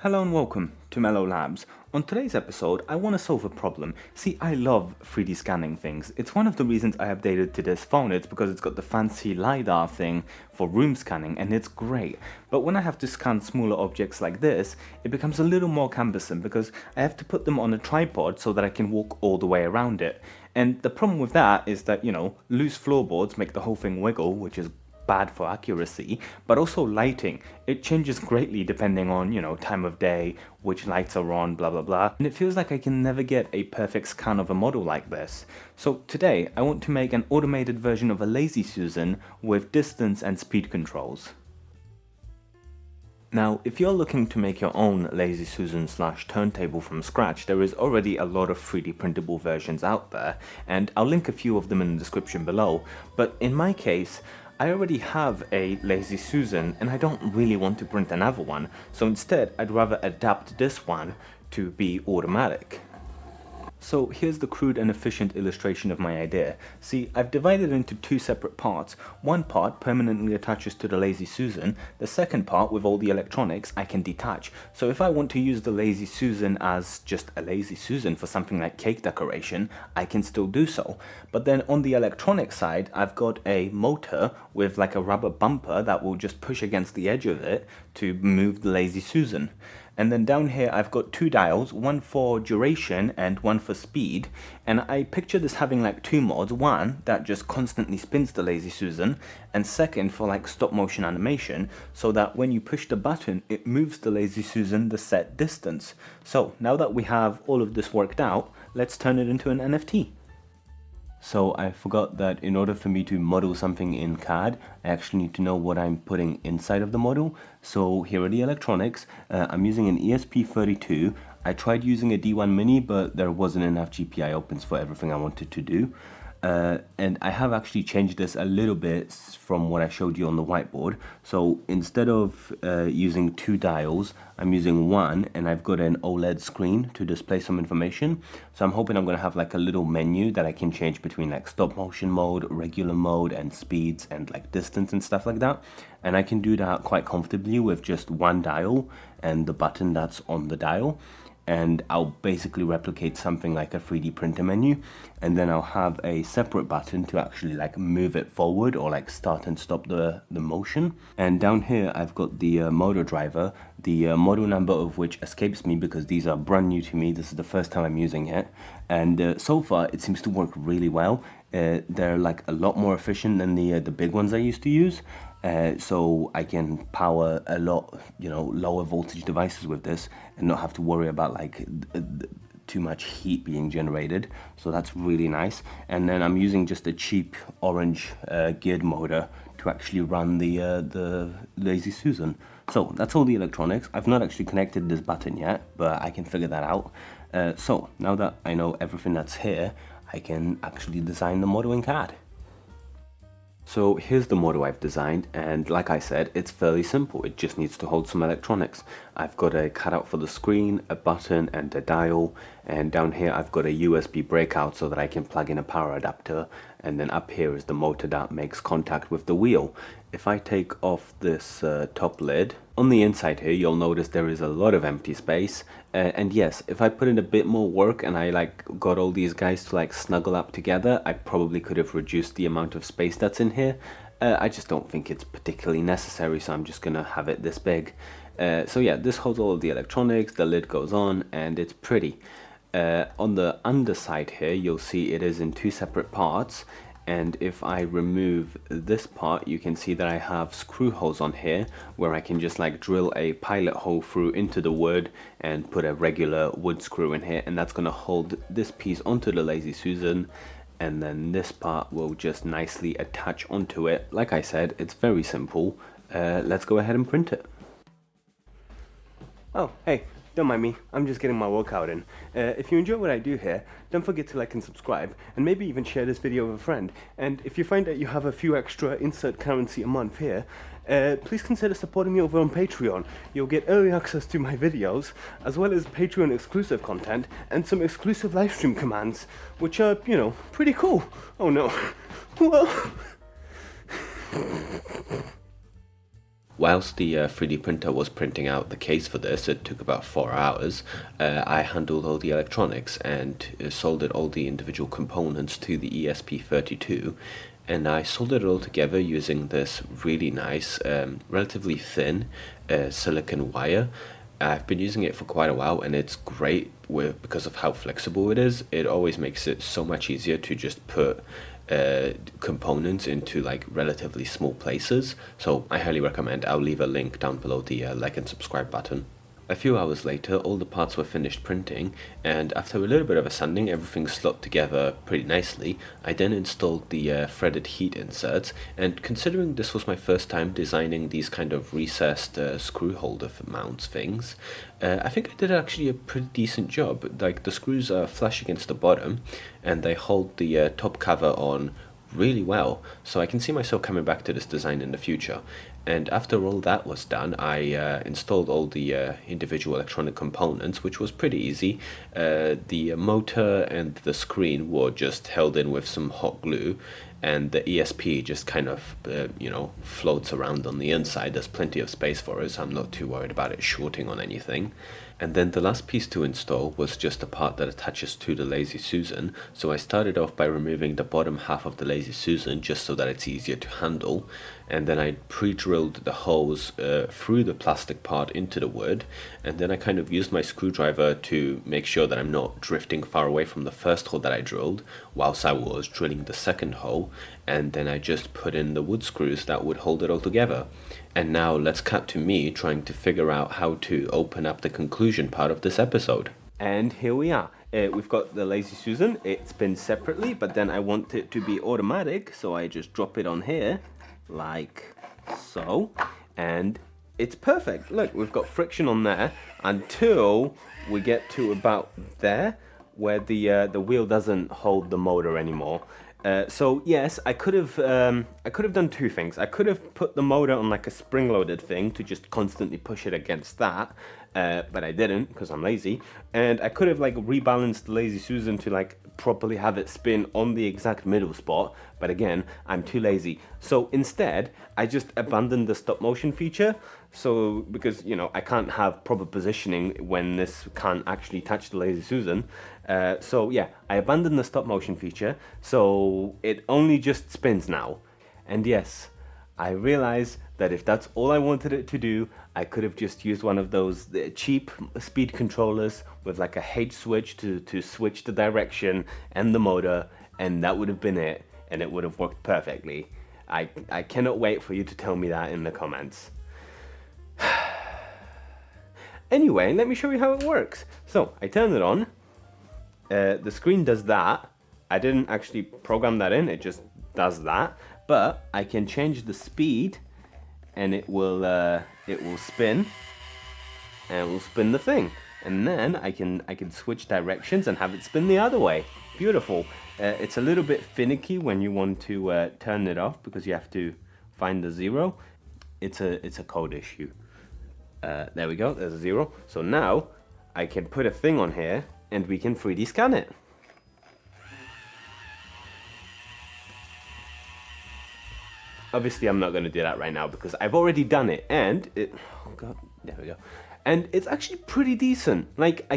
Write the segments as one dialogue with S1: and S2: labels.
S1: Hello and welcome to Mellow Labs. On today's episode, I want to solve a problem. See, I love 3D scanning things. It's one of the reasons I updated to this phone. It's because it's got the fancy LiDAR thing for room scanning and it's great. But when I have to scan smaller objects like this, it becomes a little more cumbersome because I have to put them on a tripod so that I can walk all the way around it. And the problem with that is that, loose floorboards make the whole thing wiggle, which is bad for accuracy, but also lighting. It changes greatly depending on, time of day, which lights are on, blah, blah, blah. And it feels like I can never get a perfect scan of a model like this. So today, I want to make an automated version of a Lazy Susan with distance and speed controls. Now, if you're looking to make your own Lazy Susan / turntable from scratch, there is already a lot of 3D printable versions out there, and I'll link a few of them in the description below. But in my case, I already have a Lazy Susan and I don't really want to print another one, so instead I'd rather adapt this one to be automatic. So here's the crude and efficient illustration of my idea. See, I've divided it into two separate parts. One part permanently attaches to the Lazy Susan. The second part, with all the electronics, I can detach. So if I want to use the Lazy Susan as just a Lazy Susan for something like cake decoration, I can still do so. But then on the electronic side, I've got a motor with like a rubber bumper that will just push against the edge of it to move the Lazy Susan. And then down here I've got two dials, one for duration and one for speed, and I picture this having like two modes, one that just constantly spins the Lazy Susan, and second for like stop motion animation, so that when you push the button it moves the Lazy Susan the set distance. So now that we have all of this worked out, let's turn it into an NFT. So I forgot that in order for me to model something in CAD, I actually need to know what I'm putting inside of the model. So here are the electronics. I'm using an ESP32. I tried using a D1 Mini, but there wasn't enough GPI opens for everything I wanted to do. And I have actually changed this a little bit from what I showed you on the whiteboard. So instead of using two dials, I'm using one, and I've got an OLED screen to display some information. So I'm hoping I'm going to have like a little menu that I can change between like stop motion mode, regular mode, and speeds and like distance and stuff like that. And I can do that quite comfortably with just one dial and the button that's on the dial. And I'll basically replicate something like a 3D printer menu, and then I'll have a separate button to actually like move it forward or like start and stop the motion. And down here I've got the motor driver, the model number of which escapes me because these are brand new to me. This is the first time I'm using it, and so far it seems to work really well. They're like a lot more efficient than the big ones I used to use. So I can power a lot, lower voltage devices with this and not have to worry about like too much heat being generated. So that's really nice. And then I'm using just a cheap orange geared motor to actually run the Lazy Susan. So that's all the electronics. I've not actually connected this button yet, but I can figure that out. So now that I know everything that's here, I can actually design the model in CAD. So here's the model I've designed, and like I said, it's fairly simple. It just needs to hold some electronics. I've got a cutout for the screen, a button and a dial, and down here I've got a USB breakout so that I can plug in a power adapter, and then up here is the motor that makes contact with the wheel. If I take off this top lid, on the inside here you'll notice there is a lot of empty space, and yes, if I put in a bit more work and I like got all these guys to like snuggle up together, I probably could have reduced the amount of space that's in here. I just don't think it's particularly necessary, so I'm just gonna have it this big. So yeah, this holds all of the electronics, the lid goes on, and it's pretty. On the underside here you'll see it is in two separate parts, and if I remove this part you can see that I have screw holes on here where I can just like drill a pilot hole through into the wood and put a regular wood screw in here, and that's going to hold this piece onto the Lazy Susan, and then this part will just nicely attach onto it. Like I said, it's very simple. Let's go ahead and print it. Oh, hey. Don't mind me, I'm just getting my workout in. If you enjoy what I do here, don't forget to like and subscribe, and maybe even share this video with a friend. And if you find that you have a few extra insert currency a month here, please consider supporting me over on Patreon. You'll get early access to my videos, as well as Patreon exclusive content, and some exclusive livestream commands, which are, pretty cool. Oh no. Well...
S2: Whilst the 3D printer was printing out the case for this, it took about 4 hours. I handled all the electronics and soldered all the individual components to the ESP32, and I soldered it all together using this really nice, relatively thin silicon wire. I've been using it for quite a while, and it's great because of how flexible it is. It always makes it so much easier to just put components into like relatively small places. So I highly recommend. I'll leave a link down below the like and subscribe button. A few hours later, all the parts were finished printing, and after a little bit of a sanding, everything slot together pretty nicely. I then installed the threaded heat inserts, and considering this was my first time designing these kind of recessed screw holder mounts things, I think I did actually a pretty decent job. Like, the screws are flush against the bottom, and they hold the top cover on really well, so I can see myself coming back to this design in the future. And after all that was done, I installed all the individual electronic components, which was pretty easy. The motor and the screen were just held in with some hot glue, and the ESP just kind of, floats around on the inside. There's plenty of space for it, so I'm not too worried about it shorting on anything. And then the last piece to install was just the part that attaches to the Lazy Susan. So I started off by removing the bottom half of the Lazy Susan just so that it's easier to handle. And then I pre-drilled the holes through the plastic part into the wood. And then I kind of used my screwdriver to make sure that I'm not drifting far away from the first hole that I drilled whilst I was drilling the second hole. And then I just put in the wood screws that would hold it all together. And now let's cut to me trying to figure out how to open up the conclusion part of this episode.
S1: And here we are. We've got the Lazy Susan. It spins separately, but then I want it to be automatic, so I just drop it on here, like so, and it's perfect. Look, we've got friction on there until we get to about there, where the wheel doesn't hold the motor anymore. So yes, I could have done two things. I could have put the motor on like a spring-loaded thing to just constantly push it against that, but I didn't because I'm lazy. And I could have like rebalanced the Lazy Susan to like properly have it spin on the exact middle spot, but again, I'm too lazy. So instead, I just abandoned the stop motion feature. So because I can't have proper positioning when this can't actually touch the Lazy Susan. So yeah, I abandoned the stop motion feature, so it only just spins now. And yes, I realize that if that's all I wanted it to do, I could have just used one of those cheap speed controllers with like a H switch to switch the direction and the motor, and that would have been it, and it would have worked perfectly. I cannot wait for you to tell me that in the comments. Anyway, let me show you how it works. So I turn it on. The screen does that. I didn't actually program that in, it just does that. But I can change the speed, and it will spin, and it will spin the thing. And then I can switch directions and have it spin the other way. Beautiful. It's a little bit finicky when you want to turn it off because you have to find the zero. It's a code issue. There we go, there's a zero. So now I can put a thing on here and we can 3D scan it. Obviously I'm not going to do that right now because I've already done it, and oh god, there we go. And it's actually pretty decent. Like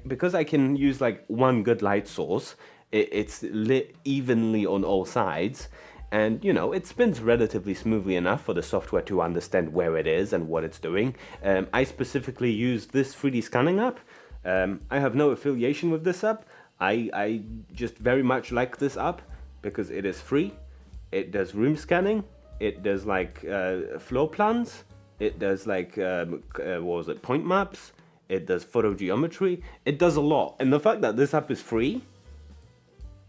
S1: because I can use like one good light source, it's lit evenly on all sides. And it spins relatively smoothly enough for the software to understand where it is and what it's doing. I specifically use this 3D scanning app. I have no affiliation with this app. I just very much like this app because it is free. It does room scanning. It does like floor plans. It does like point maps. It does photo geometry. It does a lot. And the fact that this app is free,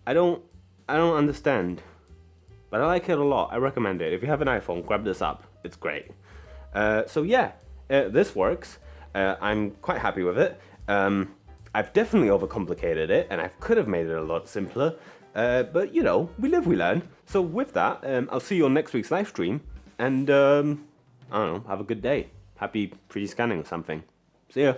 S1: I don't understand. But I like it a lot. I recommend it. If you have an iPhone, grab this app. It's great. So yeah, this works. I'm quite happy with it. I've definitely overcomplicated it, and I could have made it a lot simpler. But we live, we learn. So with that, I'll see you on next week's live stream. And I don't know, have a good day. Happy 3D scanning or something. See ya.